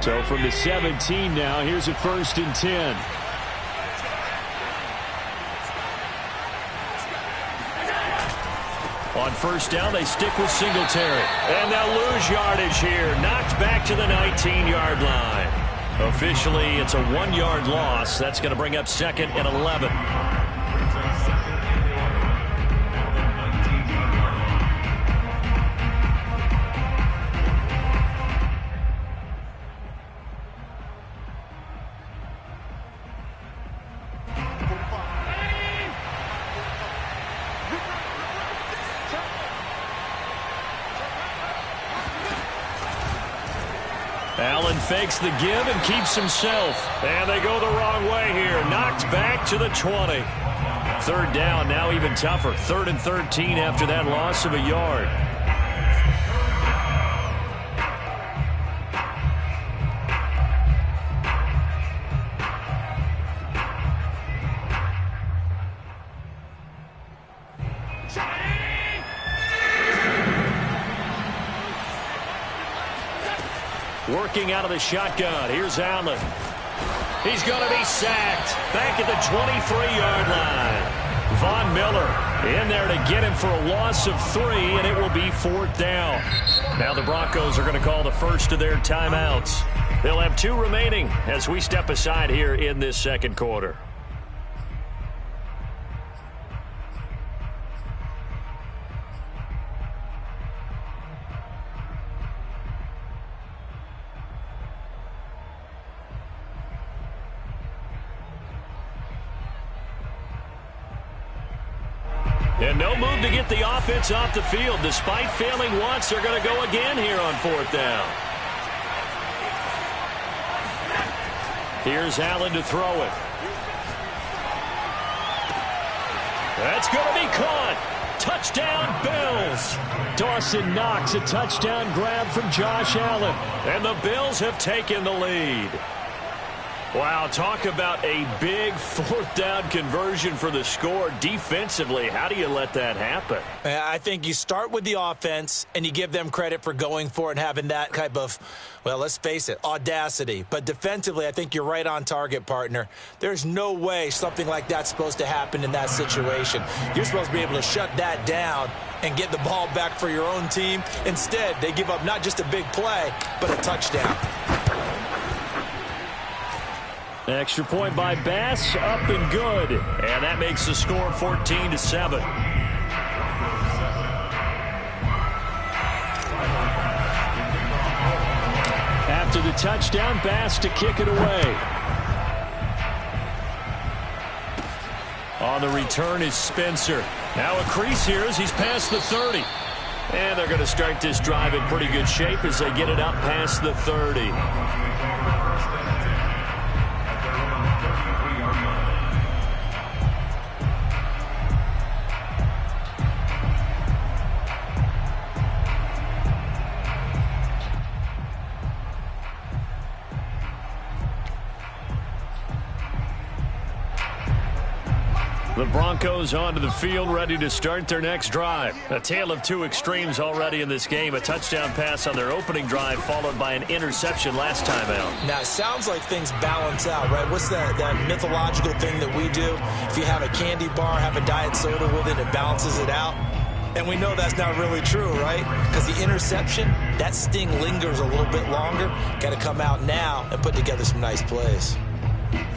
So from the 17 now, here's a 1st and 10. On 1st down, they stick with Singletary. And they'll lose yardage here. Knocked back to the 19-yard line. Officially, it's a 1-yard loss. That's going to bring up 2nd and 11. Allen fakes the give and keeps himself. And they go the wrong way here. Knocked back to the 20. 3rd down, now even tougher. 3rd and 13 after that loss of a yard. Working out of the shotgun. Here's Allen. He's going to be sacked. Back at the 23-yard line. Von Miller in there to get him for a loss of 3, and it will be 4th down. Now the Broncos are going to call the first of their timeouts. They'll have 2 remaining as we step aside here in this 2nd quarter. And no move to get the offense off the field. Despite failing once, they're going to go again here on 4th down. Here's Allen to throw it. That's going to be caught. Touchdown, Bills. Dawson Knox, a touchdown grab from Josh Allen. And the Bills have taken the lead. Wow, talk about a big 4th down conversion for the score. Defensively, how do you let that happen? I think you start with the offense, and you give them credit for going for it and having that type of, well, let's face it, audacity. But defensively, I think you're right on target, partner. There's no way something like that's supposed to happen in that situation. You're supposed to be able to shut that down and get the ball back for your own team. Instead, they give up not just a big play, but a touchdown. Extra point by Bass, up and good. And that makes the score 14-7. After the touchdown, Bass to kick it away. On the return is Spencer. Now a crease here as he's past the 30. And they're going to start this drive in pretty good shape as they get it up past the 30. The Broncos onto the field, ready to start their next drive. A tale of 2 extremes already in this game. A touchdown pass on their opening drive, followed by an interception last time out. Now, it sounds like things balance out, right? What's that mythological thing that we do? If you have a candy bar, have a diet soda with it, it balances it out. And we know that's not really true, right? Because the interception, that sting lingers a little bit longer. Got to come out now and put together some nice plays.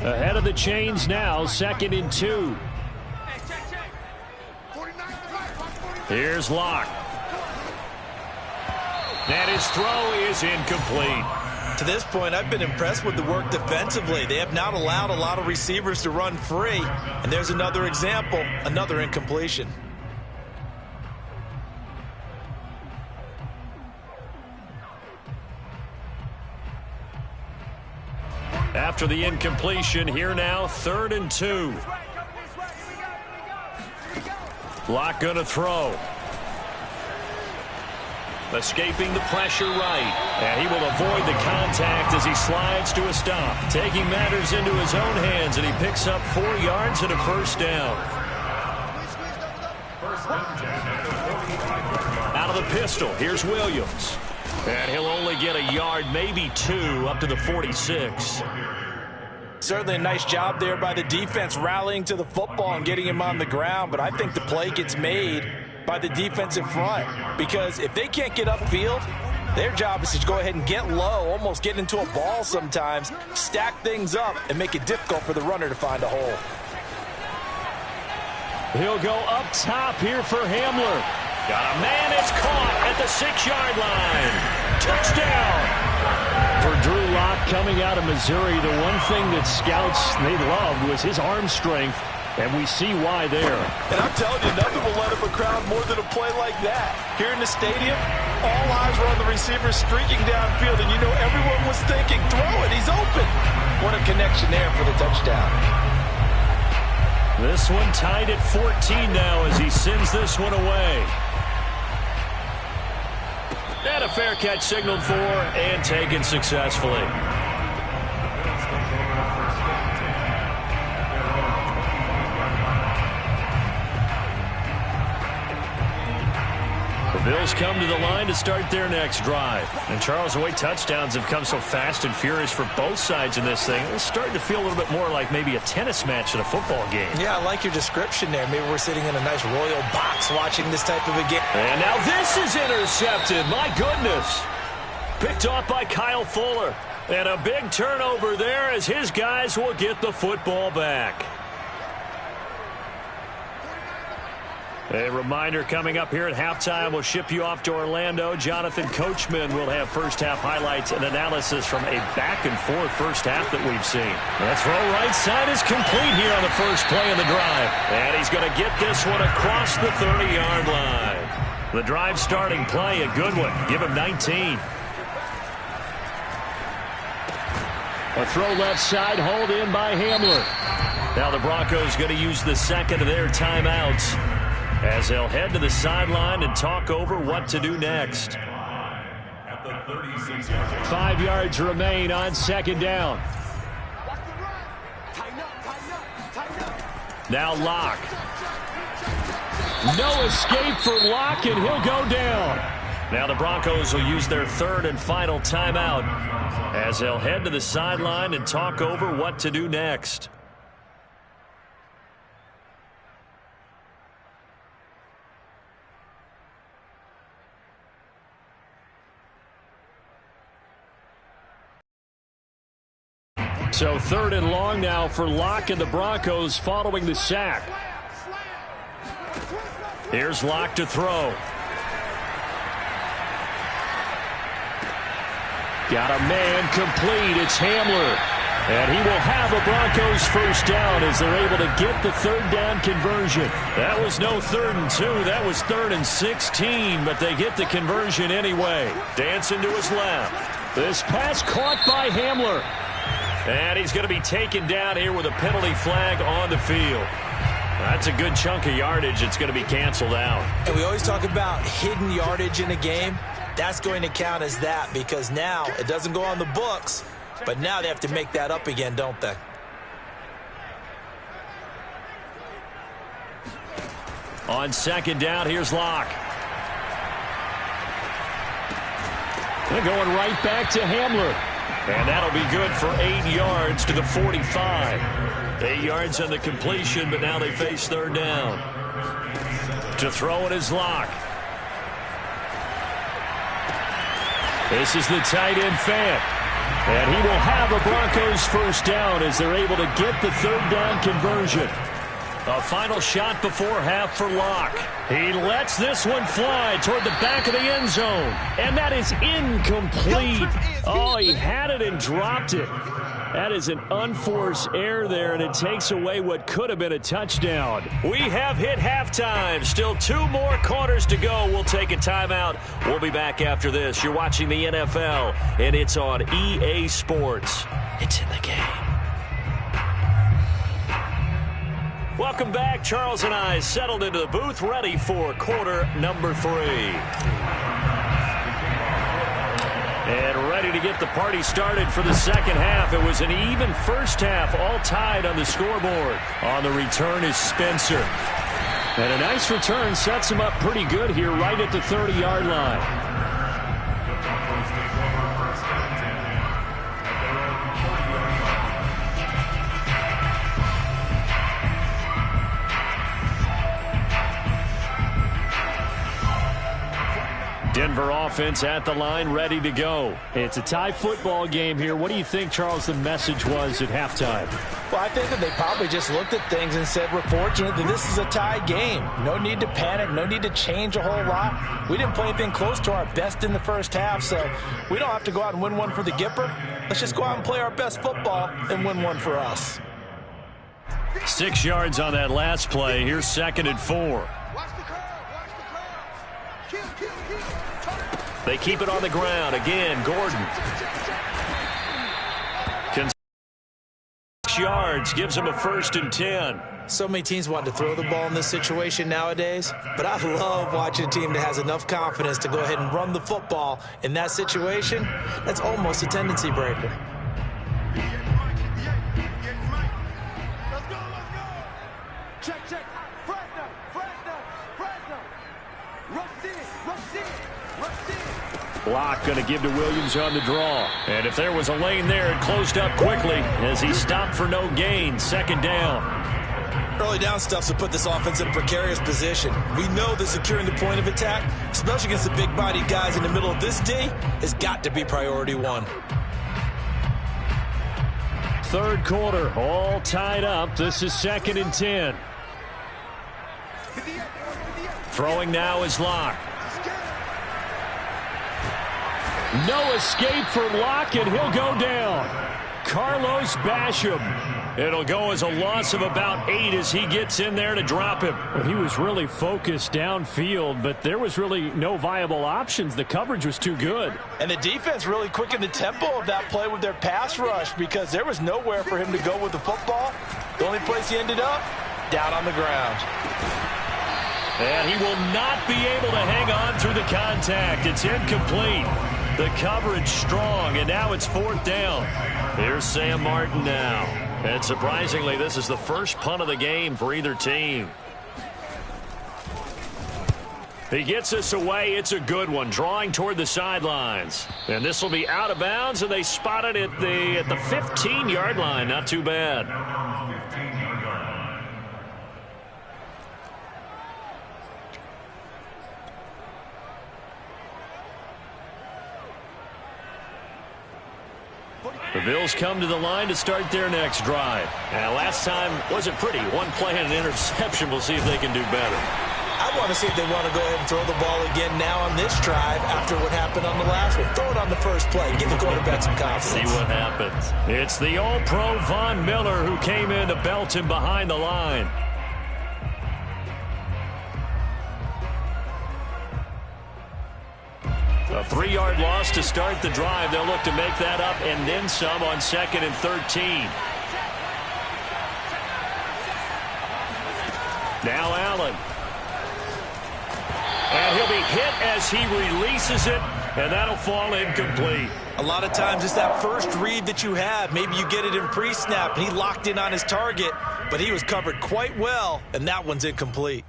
Ahead of the chains now, 2nd and 2. Here's Locke. And his throw is incomplete. To this point, I've been impressed with the work defensively. They have not allowed a lot of receivers to run free. And there's another example, another incompletion. After the incompletion, here now, 3rd and 2. Locke going to throw. Escaping the pressure right. And he will avoid the contact as he slides to a stop. Taking matters into his own hands, and he picks up 4 yards and a 1st down. Out of the pistol, here's Williams. And he'll only get a yard, maybe 2, up to the 46. Certainly a nice job there by the defense rallying to the football and getting him on the ground, but I think the play gets made by the defensive front because if they can't get upfield, their job is to go ahead and get low, almost get into a ball sometimes, stack things up, and make it difficult for the runner to find a hole. He'll go up top here for Hamler. Got a man that's caught at the 6-yard line. Touchdown! For Drew Lock coming out of Missouri, the one thing that scouts they loved was his arm strength, and we see why there. And I'm telling you, nothing will let up a crowd more than a play like that. Here in the stadium, all eyes were on the receiver streaking downfield, and you know everyone was thinking, throw it, he's open. What a connection there for the touchdown. This one tied at 14 now as he sends this one away. And a fair catch signaled for and taken successfully. The Bills come to the line to start their next drive. And Charles, the way touchdowns have come so fast and furious for both sides in this thing, it's starting to feel a little bit more like maybe a tennis match at a football game. Yeah, I like your description there. Maybe we're sitting in a nice royal box watching this type of a game. And now this is intercepted. My goodness. Picked off by Kyle Fuller. And a big turnover there as his guys will get the football back. A reminder coming up here at halftime. We'll ship you off to Orlando. Jonathan Coachman will have first-half highlights and analysis from a back-and-forth first half that we've seen. The throw right side is complete here on the first play of the drive. And he's going to get this one across the 30-yard line. The drive starting play, a good one. Give him 19. A throw left side, hauled in by Hamler. Now the Broncos going to use the second of their timeouts as they'll head to the sideline and talk over what to do next. 5 yards remain on second down. Now Locke. No escape for Locke, and he'll go down. Now the Broncos will use their third and final timeout as they'll head to the sideline and talk over what to do next. So third and long now for Locke and the Broncos following the sack. Here's Locke to throw. Got a man complete. It's Hamler. And he will have a Broncos first down as they're able to get the third down conversion. That was no 3rd and 2. That was 3rd and 16, but they get the conversion anyway. Dancing to his left. This pass caught by Hamler. And he's going to be taken down here with a penalty flag on the field. That's a good chunk of yardage. It's going to be canceled out. And we always talk about hidden yardage in a game. That's going to count as that because now it doesn't go on the books, but now they have to make that up again, don't they? On second down, here's Locke. They're going right back to Hamler. And that'll be good for 8 yards to the 45. 8 yards on the completion, but now they face third down. To throw it is Locke. This is the tight end Fant. And he will have a Broncos first down as they're able to get the third down conversion. A final shot before half for Locke. He lets this one fly toward the back of the end zone. And that is incomplete. Oh, he had it and dropped it. That is an unforced error there, and it takes away what could have been a touchdown. We have hit halftime. Still 2 more quarters to go. We'll take a timeout. We'll be back after this. You're watching the NFL, and it's on EA Sports. It's in the game. Welcome back. Charles and I settled into the booth, ready for quarter number 3. And ready to get the party started for the second half. It was an even first half, all tied on the scoreboard. On the return is Spencer. And a nice return sets him up pretty good here right at the 30-yard line. Denver offense at the line, ready to go. It's a tie football game here. What do you think, Charles, the message was at halftime? Well, I think that they probably just looked at things and said, we're fortunate that this is a tie game. No need to panic, no need to change a whole lot. We didn't play anything close to our best in the first half, so we don't have to go out and win one for the Gipper. Let's just go out and play our best football and win one for us. 6 yards on that last play. Here's 2nd and 4. They keep it on the ground. Again, Gordon. 6 yards gives him a 1st and 10. So many teams want to throw the ball in this situation nowadays, but I love watching a team that has enough confidence to go ahead and run the football. In that situation, that's almost a tendency breaker. Block going to give to Williams on the draw. And if there was a lane there, it closed up quickly as he stopped for no gain. 2nd down. Early down stuff to put this offense in a precarious position. We know that securing the point of attack, especially against the big-bodied guys in the middle of this D, has got to be priority one. 3rd quarter, all tied up. This is 2nd and 10. Throwing now is Locke. No escape for Locke, and he'll go down. Carlos Basham. It'll go as a loss of about 8 as he gets in there to drop him. Well, he was really focused downfield, but there was really no viable options. The coverage was too good. And the defense really quickened the tempo of that play with their pass rush because there was nowhere for him to go with the football. The only place he ended up, down on the ground. And he will not be able to hang on through the contact. It's incomplete. The coverage strong, and now it's 4th down. Here's Sam Martin now. And surprisingly, this is the first punt of the game for either team. He gets us away. It's a good one, drawing toward the sidelines. And this will be out of bounds, and they spot it at the 15-yard line. Not too bad. The Bills come to the line to start their next drive. And last time wasn't pretty. One play and an interception. We'll see if they can do better. I want to see if they want to go ahead and throw the ball again now on this drive after what happened on the last one. Throw it on the first play. Give the quarterback some confidence. See what happens. It's the All-Pro Von Miller who came in to belt him behind the line. A 3-yard loss to start the drive. They'll look to make that up and then some on 2nd and 13. Now Allen. And he'll be hit as he releases it, and that'll fall incomplete. A lot of times it's that first read that you have. Maybe you get it in pre-snap, and he locked in on his target, but he was covered quite well, and that one's incomplete.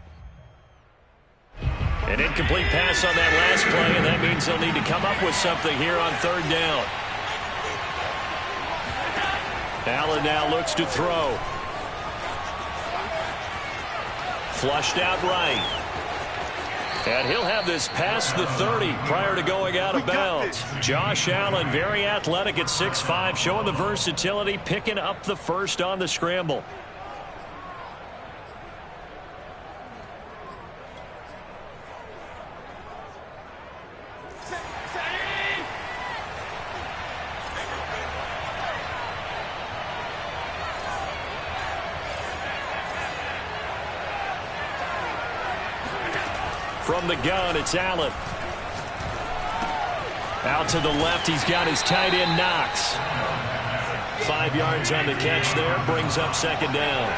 An incomplete pass on that last play, and that means they'll need to come up with something here on 3rd down. Allen now looks to throw. Flushed out right. And he'll have this past the 30 prior to going out of bounds. Josh Allen, very athletic at 6'5", showing the versatility, picking up the first on the scramble. From the gun, it's Allen. Out to the left, he's got his tight end, Knox. 5 yards on the catch there, brings up 2nd down.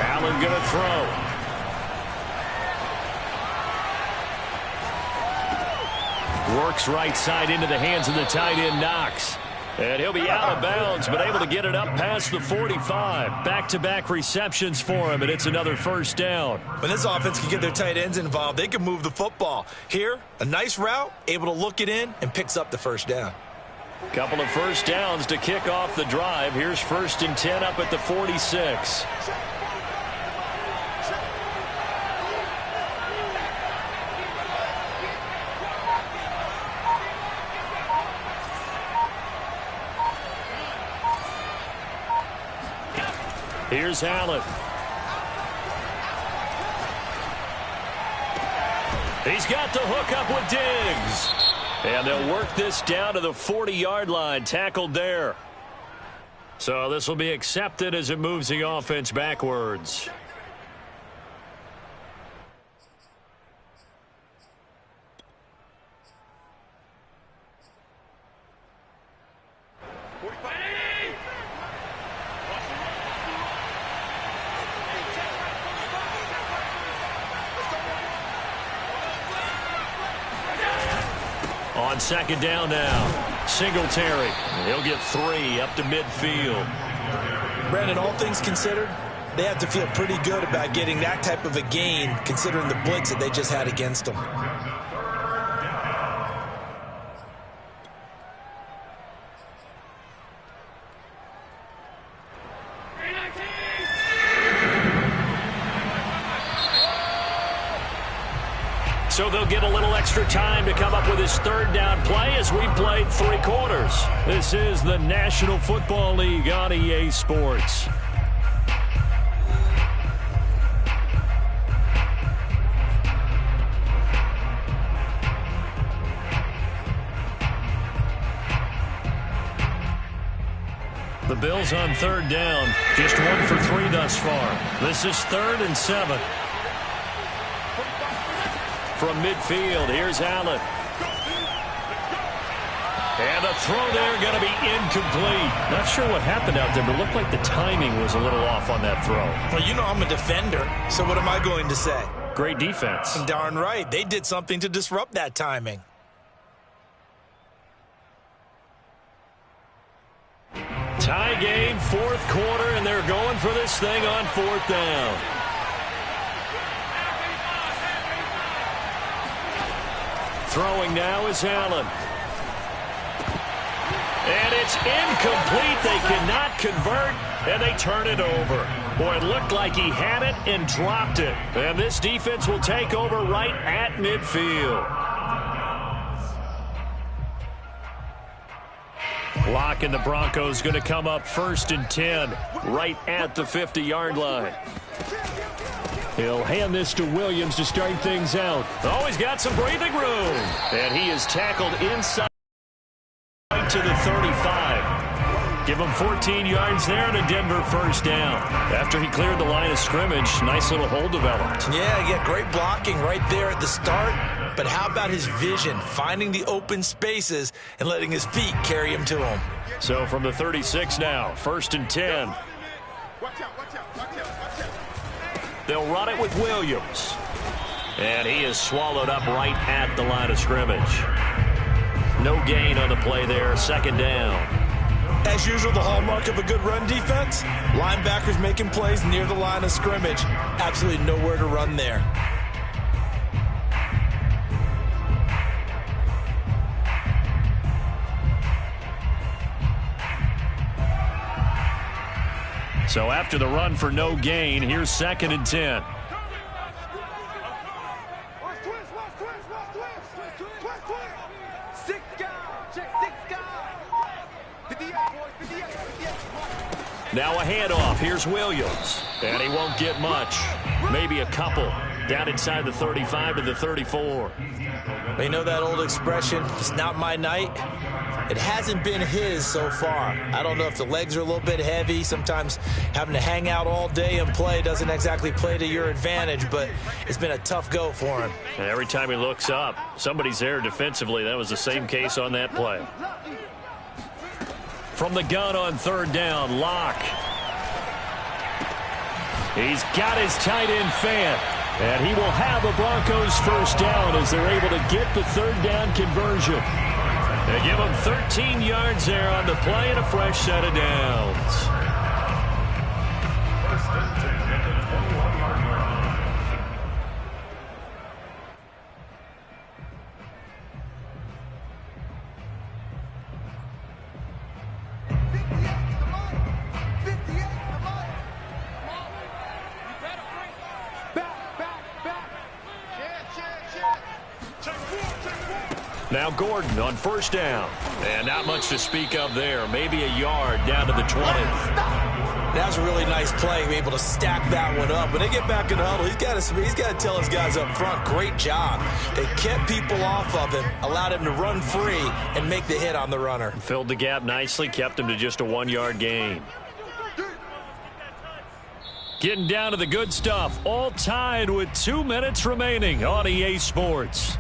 Allen going to throw. Works right side into the hands of the tight end, Knox. And he'll be out of bounds, but able to get it up past the 45. Back-to-back receptions for him, and it's another 1st down. When this offense can get their tight ends involved, they can move the football. Here, a nice route, able to look it in, and picks up the 1st down. Couple of 1st downs to kick off the drive. Here's 1st and 10 up at the 46. Here's Allen. He's got the hook up with Diggs. And they'll work this down to the 40-yard line, tackled there. So this will be accepted as it moves the offense backwards. On second down now, Singletary. He'll get 3 up to midfield. Brandon, all things considered, they have to feel pretty good about getting that type of a gain, considering the blitz that they just had against them. So they'll get a little extra time to come up with his third down play as we've played 3 quarters. This is the National Football League on EA Sports. The Bills on third down, just 1 for 3 thus far. This is 3rd and 7. From midfield, here's Allen. And the throw there going to be incomplete. Not sure what happened out there, but it looked like the timing was a little off on that throw. Well, you know I'm a defender, so what am I going to say? Great defense. Darn right. They did something to disrupt that timing. Tie game, 4th quarter, and they're going for this thing on 4th down. Throwing now is Allen. And it's incomplete. They cannot convert, and they turn it over. Boy, it looked like he had it and dropped it. And this defense will take over right at midfield. Locke and the Broncos going to come up 1st and 10, right at the 50-yard line. He'll hand this to Williams to start things out. Oh, he's got some breathing room. And he is tackled inside to the 35. Give him 14 yards there and a Denver 1st down. After he cleared the line of scrimmage, nice little hole developed. Yeah, great blocking right there at the start. But how about his vision, finding the open spaces and letting his feet carry him to him? So from the 36 now, 1st and 10. Watch out, watch out, watch out, watch out. They'll run it with Williams. And he is swallowed up right at the line of scrimmage. No gain on the play there, 2nd down. As usual, the hallmark of a good run defense, linebackers making plays near the line of scrimmage. Absolutely nowhere to run there. So after the run for no gain, here's 2nd and 10. Now a handoff. Here's Williams. And he won't get much. Maybe a couple. Down inside the 35 to the 34. They know that old expression, it's not my night. It hasn't been his so far. I don't know if the legs are a little bit heavy. Sometimes having to hang out all day and play doesn't exactly play to your advantage, but it's been a tough go for him. And every time he looks up, somebody's there defensively. That was the same case on that play. From the gun on 3rd down, Locke. He's got his tight end fan. And he will have the Broncos 1st down as they're able to get the 3rd down conversion. They give him 13 yards there on the play and a fresh set of downs. Now Gordon on 1st down. And not much to speak of there. Maybe a yard down to the 20. That was a really nice play, be able to stack that one up. When they get back in the huddle, he's got to tell his guys up front, great job. They kept people off of him, allowed him to run free and make the hit on the runner. Filled the gap nicely, kept him to just a 1-yard gain. Getting down to the good stuff, all tied with 2 minutes remaining on EA Sports.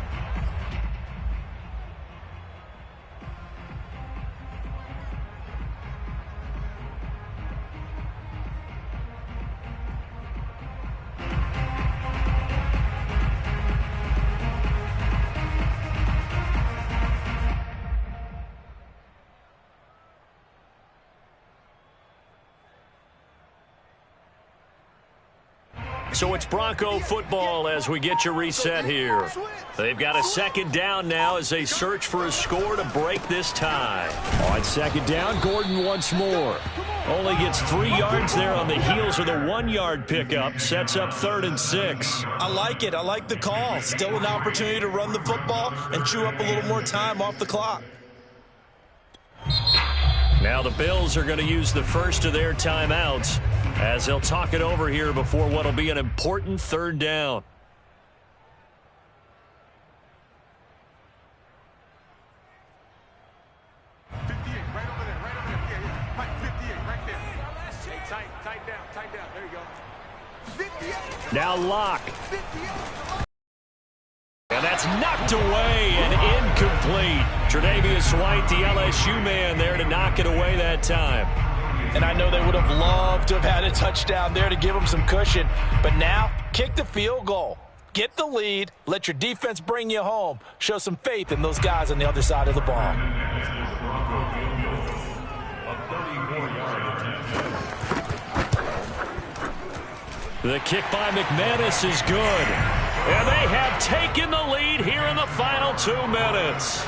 So it's Bronco football as we get you reset here. They've got a second down now as they search for a score to break this tie. On second down, Gordon once more. Only gets 3 yards there on the heels of the 1-yard pickup. Sets up 3rd and 6. I like it. I like the call. Still an opportunity to run the football and chew up a little more time off the clock. Now the Bills are going to use the first of their timeouts as they'll talk it over here before what will be an important 3rd down. Now Locke. And that's knocked away and incomplete. Tre'Davious White, the LSU man, there to knock it away that time. And I know they would have loved to have had a touchdown there to give them some cushion. But now, kick the field goal. Get the lead. Let your defense bring you home. Show some faith in those guys on the other side of the ball. The kick by McManus is good. And they have taken the lead here in the final 2 minutes.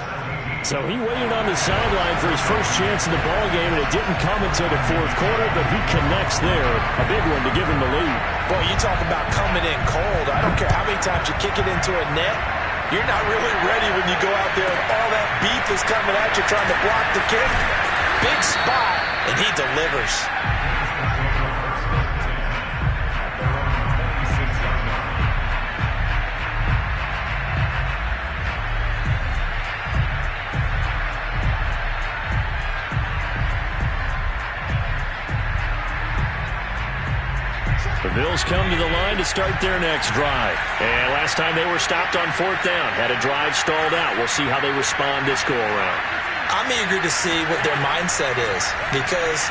So he waited on the sideline for his first chance in the ballgame, and it didn't come until the 4th quarter, but he connects there. A big one to give him the lead. Boy, you talk about coming in cold. I don't care how many times you kick it into a net. You're not really ready when you go out there and all that beef is coming at you trying to block the kick. Big spot, and he delivers. The Bills come to the line to start their next drive. And last time they were stopped on 4th down, had a drive stalled out. We'll see how they respond this go-around. I'm eager to see what their mindset is, because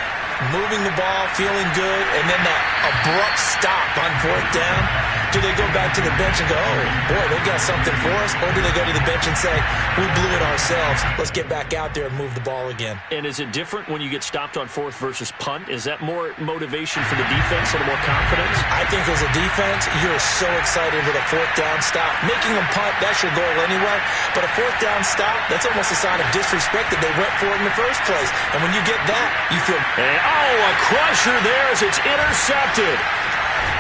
moving the ball, feeling good, and then that abrupt stop on 4th down, do they go back to the bench and go, oh, boy, they got something for us? Or do they go to the bench and say, we blew it ourselves, let's get back out there and move the ball again? And is it different when you get stopped on 4th versus punt? Is that more motivation for the defense, a little more confidence? I think as a defense, you're so excited with a 4th down stop. Making them punt, that's your goal anyway. But a 4th down stop, that's almost a sign of disrespect that they went for it in the first place. And when you get that, you feel... And, a crusher there as it's intercepted.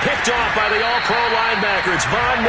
Picked off by the All-Pro linebacker. It's Von Miller.